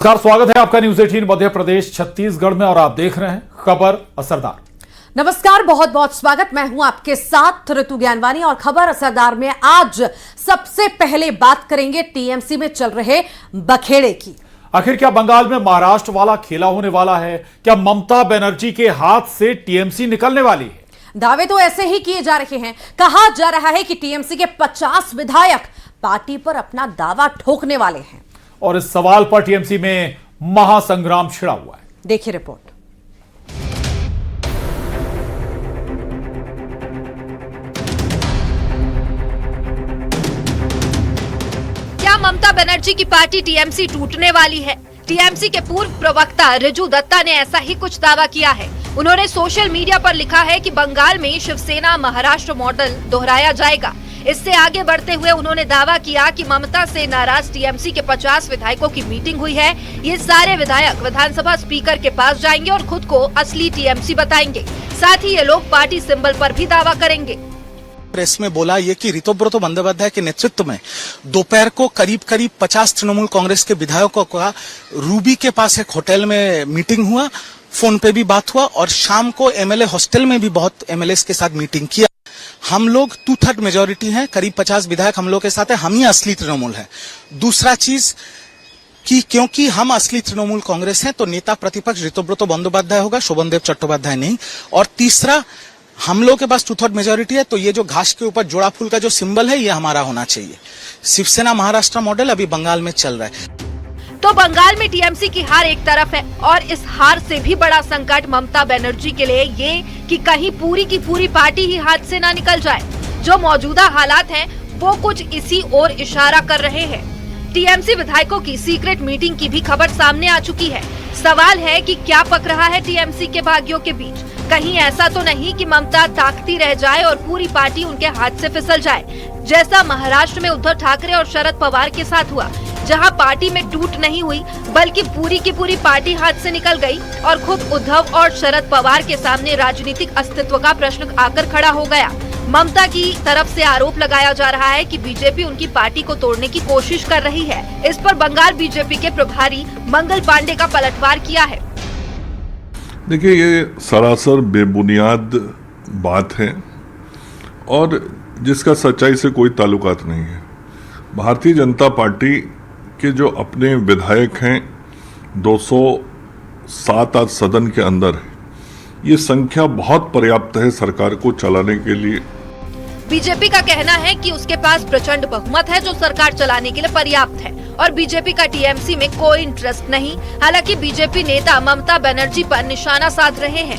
नमस्कार, स्वागत है आपका न्यूज 18 मध्य प्रदेश छत्तीसगढ़ में और आप देख रहे हैं खबर असरदार। नमस्कार, बहुत बहुत स्वागत। मैं हूं आपके साथ ऋतु ज्ञानवानी और खबर असरदार में आज सबसे पहले बात करेंगे टीएमसी में चल रहे बखेड़े की। आखिर क्या बंगाल में महाराष्ट्र वाला खेला होने वाला है? क्या ममता बनर्जी के हाथ से टीएमसी निकलने वाली है? दावे तो ऐसे ही किए जा रहे हैं। कहा जा रहा है कि टीएमसी के 50 विधायक पार्टी पर अपना दावा ठोकने वाले हैं और इस सवाल पर टीएमसी में महासंग्राम छिड़ा हुआ है। देखिए रिपोर्ट। क्या ममता बनर्जी की पार्टी टीएमसी टूटने वाली है? टीएमसी के पूर्व प्रवक्ता रिजू दत्ता ने ऐसा ही कुछ दावा किया है। उन्होंने सोशल मीडिया पर लिखा है कि बंगाल में शिवसेना महाराष्ट्र मॉडल दोहराया जाएगा। इससे आगे बढ़ते हुए उन्होंने दावा किया कि ममता से नाराज टीएमसी के 50 विधायकों की मीटिंग हुई है। ये सारे विधायक विधानसभा स्पीकर के पास जाएंगे और खुद को असली टीएमसी बताएंगे। साथ ही ये लोग पार्टी सिंबल पर भी दावा करेंगे। प्रेस में बोला ये कि ऋतुव्रत बंदोपाध्याय के नेतृत्व में दोपहर को करीब 50 तृणमूल कांग्रेस के विधायकों का रूबी के पास एक होटल में मीटिंग हुआ, फोन पे भी बात हुआ और शाम को एमएलए हॉस्टल में भी बहुत एमएलए के साथ मीटिंग किया। हम लोग 2/3 मेजोरिटी हैं, करीब 50 विधायक हम लोग के साथ है, हम ही असली तृणमूल है। दूसरा चीज कि क्योंकि हम असली तृणमूल कांग्रेस हैं तो नेता प्रतिपक्ष ऋतुव्रत बंदोपाध्याय होगा, शोभनदेव चट्टोपाध्याय नहीं। और तीसरा, हम लोग के पास 2/3 मेजोरिटी है तो ये जो घास के ऊपर जोड़ा फूल का जो सिंबल है ये हमारा होना चाहिए। शिवसेना महाराष्ट्र मॉडल अभी बंगाल में चल रहा है। तो बंगाल में टीएमसी की हार एक तरफ है और इस हार से भी बड़ा संकट ममता बनर्जी के लिए ये कि कहीं पूरी की पूरी पार्टी ही हाथ से ना निकल जाए। जो मौजूदा हालात हैं वो कुछ इसी ओर इशारा कर रहे हैं। टीएमसी विधायकों की सीक्रेट मीटिंग की भी खबर सामने आ चुकी है। सवाल है कि क्या पक रहा है टीएमसी के भाग्यों के बीच। कहीं ऐसा तो नहीं कि ममता ताकती रह जाए और पूरी पार्टी उनके हाथ से फिसल जाए, जैसा महाराष्ट्र में उद्धव ठाकरे और शरद पवार के साथ हुआ, जहां पार्टी में टूट नहीं हुई बल्कि पूरी की पूरी पार्टी हाथ से निकल गई और खुद उद्धव और शरद पवार के सामने राजनीतिक अस्तित्व का प्रश्न आकर खड़ा हो गया। ममता की तरफ से आरोप लगाया जा रहा है कि बीजेपी उनकी पार्टी को तोड़ने की कोशिश कर रही है। इस पर बंगाल बीजेपी के प्रभारी मंगल पांडे का पलटवार किया है। देखिए, ये सरासर बेबुनियाद बात है और जिसका सच्चाई से कोई ताल्लुकात नहीं है। भारतीय जनता पार्टी के जो अपने विधायक हैं 207 आज सदन के अंदर है, ये संख्या बहुत पर्याप्त है सरकार को चलाने के लिए। बीजेपी का कहना है कि उसके पास प्रचंड बहुमत है जो सरकार चलाने के लिए पर्याप्त है और बीजेपी का टीएमसी में कोई इंटरेस्ट नहीं। हालांकि बीजेपी नेता ममता बनर्जी पर निशाना साध रहे हैं।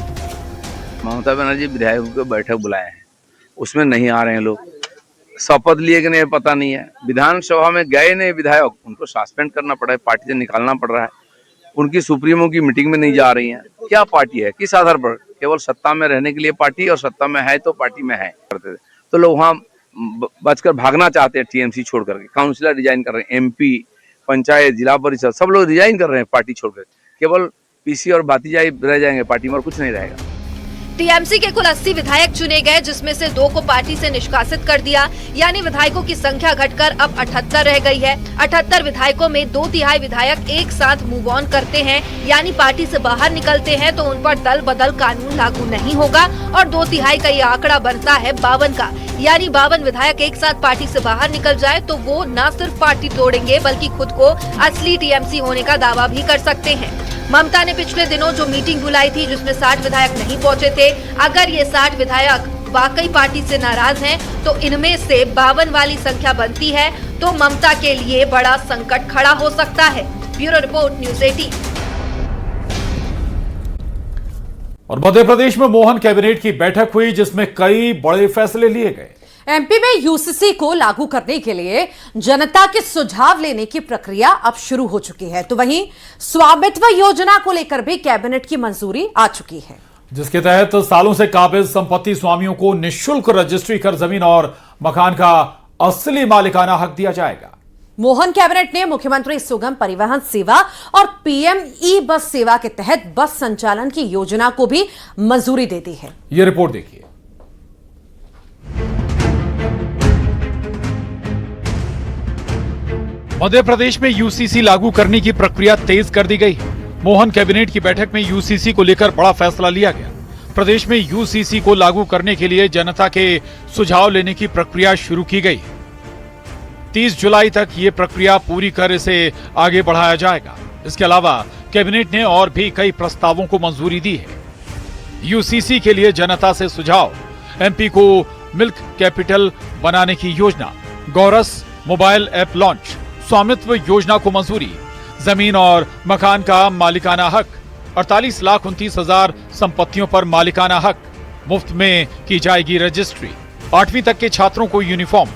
ममता बनर्जी विधायकों को बैठक बुलाए हैं, उसमें नहीं आ रहे हैं लोग। शपथ लिए कि नहीं पता नहीं है। विधानसभा में गए नहीं विधायक, उनको सस्पेंड करना पड़ा है, पार्टी से निकालना पड़ रहा है। उनकी सुप्रीमो की मीटिंग में नहीं जा रही हैं। क्या पार्टी है, किस आधार पर? केवल सत्ता में रहने के लिए पार्टी, और सत्ता में है तो पार्टी में है करते थे। तो लोग वहाँ बचकर भागना चाहते हैं टीएमसी छोड़ करके। काउंसिलर रिजाइन कर रहे हैं, एमपी, पंचायत, जिला परिषद सब लोग रिजाइन कर रहे हैं पार्टी छोड़कर। केवल पीसी और भातीजा रह जाएंगे पार्टी में और कुछ नहीं रहेगा। टीएमसी के कुल 80 विधायक चुने गए, जिसमें से 2 को पार्टी से निष्कासित कर दिया, यानी विधायकों की संख्या घटकर अब 78 रह गई है। 78 विधायकों में 2/3 विधायक एक साथ मूव ऑन करते हैं, यानी पार्टी से बाहर निकलते हैं तो उन पर दल बदल कानून लागू नहीं होगा और 2/3 का ये आंकड़ा बनता है 52 का, यानी 52 विधायक एक साथ पार्टी से बाहर निकल जाए तो वो न सिर्फ पार्टी तोड़ेंगे बल्कि खुद को असली टीएमसी होने का दावा भी कर सकते हैं। ममता ने पिछले दिनों जो मीटिंग बुलाई थी जिसमें 60 विधायक नहीं पहुंचे थे, अगर ये 60 विधायक वाकई पार्टी से नाराज हैं तो इनमें से 52 वाली संख्या बनती है तो ममता के लिए बड़ा संकट खड़ा हो सकता है। Bureau report, news 18। और मध्य प्रदेश में मोहन कैबिनेट की बैठक हुई जिसमें कई बड़े फैसले लिए गए। एमपी में यूसीसी को लागू करने के लिए जनता के सुझाव लेने की प्रक्रिया अब शुरू हो चुकी है, तो वहीं स्वामित्व योजना को लेकर भी कैबिनेट की मंजूरी आ चुकी है, जिसके तहत सालों से काबिज संपत्ति स्वामियों को निःशुल्क रजिस्ट्री कर जमीन और मकान का असली मालिकाना हक दिया जाएगा। मोहन कैबिनेट ने मुख्यमंत्री सुगम परिवहन सेवा और पीएम ई बस सेवा के तहत बस संचालन की योजना को भी मंजूरी दे दी है। ये रिपोर्ट देखिए। मध्य प्रदेश में यूसीसी लागू करने की प्रक्रिया तेज कर दी गई है। मोहन कैबिनेट की बैठक में यूसीसी को लेकर बड़ा फैसला लिया गया। प्रदेश में यूसीसी को लागू करने के लिए जनता के सुझाव लेने की प्रक्रिया शुरू की गई। 30 जुलाई तक ये प्रक्रिया पूरी कर इसे आगे बढ़ाया जाएगा। इसके अलावा कैबिनेट ने और भी कई प्रस्तावों को मंजूरी दी है। यूसीसी के लिए जनता से सुझाव, एमपी को मिल्क कैपिटल बनाने की योजना, गौरस मोबाइल ऐप लॉन्च, स्वामित्व योजना को मंजूरी, जमीन और मकान का मालिकाना हक, 48,29,000 संपत्तियों पर मालिकाना हक, मुफ्त में की जाएगी रजिस्ट्री, 8वीं तक के छात्रों को यूनिफॉर्म।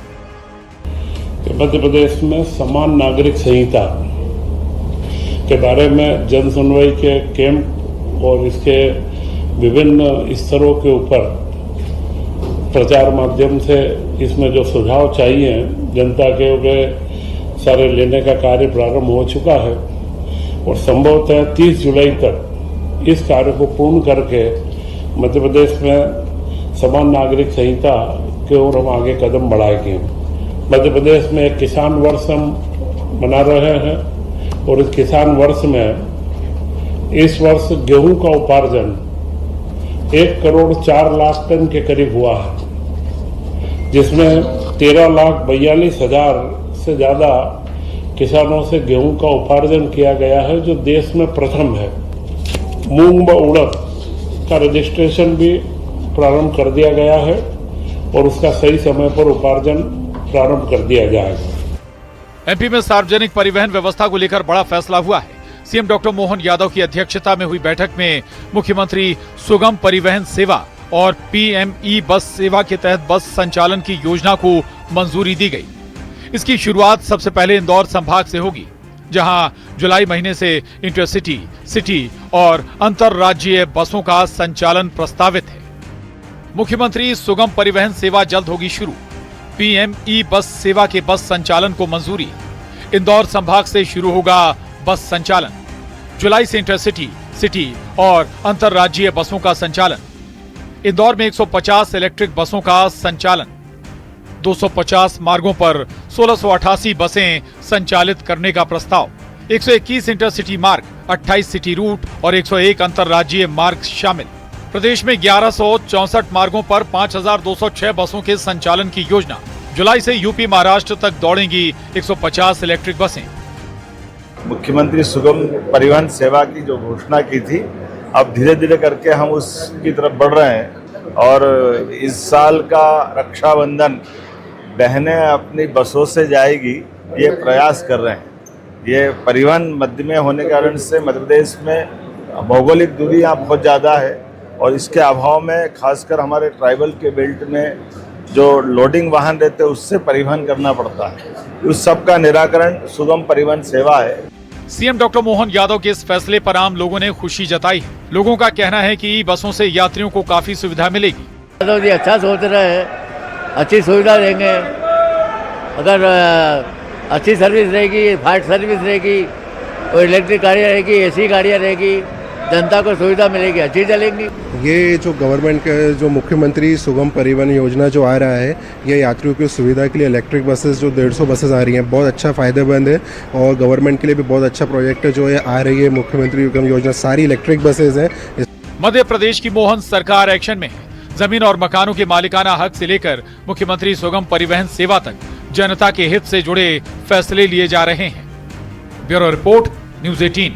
मध्य प्रदेश में समान नागरिक संहिता के बारे में जन सुनवाई के कैंप और इसके विभिन्न स्तरों के ऊपर प्रचार माध्यम से इसमें जो सुझाव चाहिए जनता के वे सारे लेने का कार्य प्रारंभ हो चुका है और संभवतः 30 जुलाई तक इस कार्य को पूर्ण करके मध्य प्रदेश में समान नागरिक संहिता की ओर हम आगे कदम बढ़ाएंगे। मध्य प्रदेश में एक किसान वर्ष हम मना रहे हैं और इस किसान वर्ष में इस वर्ष गेहूं का उपार्जन 1,04,00,000 टन के करीब हुआ है, जिसमें 13,42,000 से ज्यादा किसानों से गेहूं का उपार्जन किया गया है, जो देश में प्रथम है। मूंग व उड़द का रजिस्ट्रेशन भी प्रारंभ कर दिया गया है और उसका सही समय पर उपार्जन प्रारंभ कर दिया जाएगा। एमपी में सार्वजनिक परिवहन व्यवस्था को लेकर बड़ा फैसला हुआ है। सीएम डॉक्टर मोहन यादव की अध्यक्षता में हुई बैठक में मुख्यमंत्री सुगम परिवहन सेवा और पीएमई बस सेवा के तहत बस संचालन की योजना को मंजूरी दी गई। इसकी शुरुआत सबसे पहले इंदौर संभाग से होगी, जहां जुलाई महीने से इंटरसिटी, सिटी और अंतरराज्यीय बसों का संचालन प्रस्तावित है। मुख्यमंत्री सुगम परिवहन सेवा जल्द होगी शुरू। पीएमई बस सेवा के बस संचालन को मंजूरी। इंदौर संभाग से शुरू होगा बस संचालन। जुलाई से इंटरसिटी, सिटी और अंतरराज्यीय बसों का संचालन। इंदौर में 150 इलेक्ट्रिक बसों का संचालन। 250 मार्गों पर 1688 बसें संचालित करने का प्रस्ताव। 121 इंटरसिटी मार्ग, 28 सिटी रूट और 101 अंतरराज्यीय मार्ग शामिल। प्रदेश में 1164 मार्गों पर 5206 बसों के संचालन की योजना। जुलाई से यूपी महाराष्ट्र तक दौड़ेंगी 150 इलेक्ट्रिक बसें। मुख्यमंत्री सुगम परिवहन सेवा की जो घोषणा की थी, अब धीरे धीरे करके हम उसकी तरफ बढ़ रहे हैं और इस साल का रक्षाबंधन बहनें अपनी बसों से जाएगी, ये प्रयास कर रहे हैं। ये परिवहन मध्य में होने के कारण से मध्य प्रदेश में भौगोलिक दूरी यहाँ बहुत ज़्यादा है और इसके अभाव में खासकर हमारे ट्राइबल के बेल्ट में जो लोडिंग वाहन रहते हैं उससे परिवहन करना पड़ता है। उस सब का निराकरण सुगम परिवहन सेवा है। सीएम डॉक्टर मोहन यादव के इस फैसले पर आम लोगों ने खुशी जताई है। लोगों का कहना है कि बसों से यात्रियों को काफी सुविधा मिलेगी। यादव जी अच्छा सोच रहे हैं, अच्छी सुविधा देंगे। अगर अच्छी सर्विस रहेगी, फास्ट सर्विस रहेगी और इलेक्ट्रिक गाड़ियाँ रहेगी, एसी गाड़ियाँ रहेगी, जनता को सुविधा मिलेगी, अच्छी चलेंगी। ये जो गवर्नमेंट का जो मुख्यमंत्री सुगम परिवहन योजना जो आ रहा है, ये यात्रियों की सुविधा के लिए इलेक्ट्रिक बसेस जो 150 बसेस आ रही हैं, बहुत अच्छा फायदेमंद है और गवर्नमेंट के लिए भी बहुत अच्छा प्रोजेक्ट है जो ये आ रही है। मुख्यमंत्री सुगम योजना सारी इलेक्ट्रिक बसेस हैं। मध्य प्रदेश की मोहन सरकार एक्शन में है। जमीन और मकानों के मालिकाना हक से लेकर मुख्यमंत्री सुगम परिवहन सेवा तक जनता के हित से जुड़े फैसले लिए जा रहे हैं। Bureau report, news 18।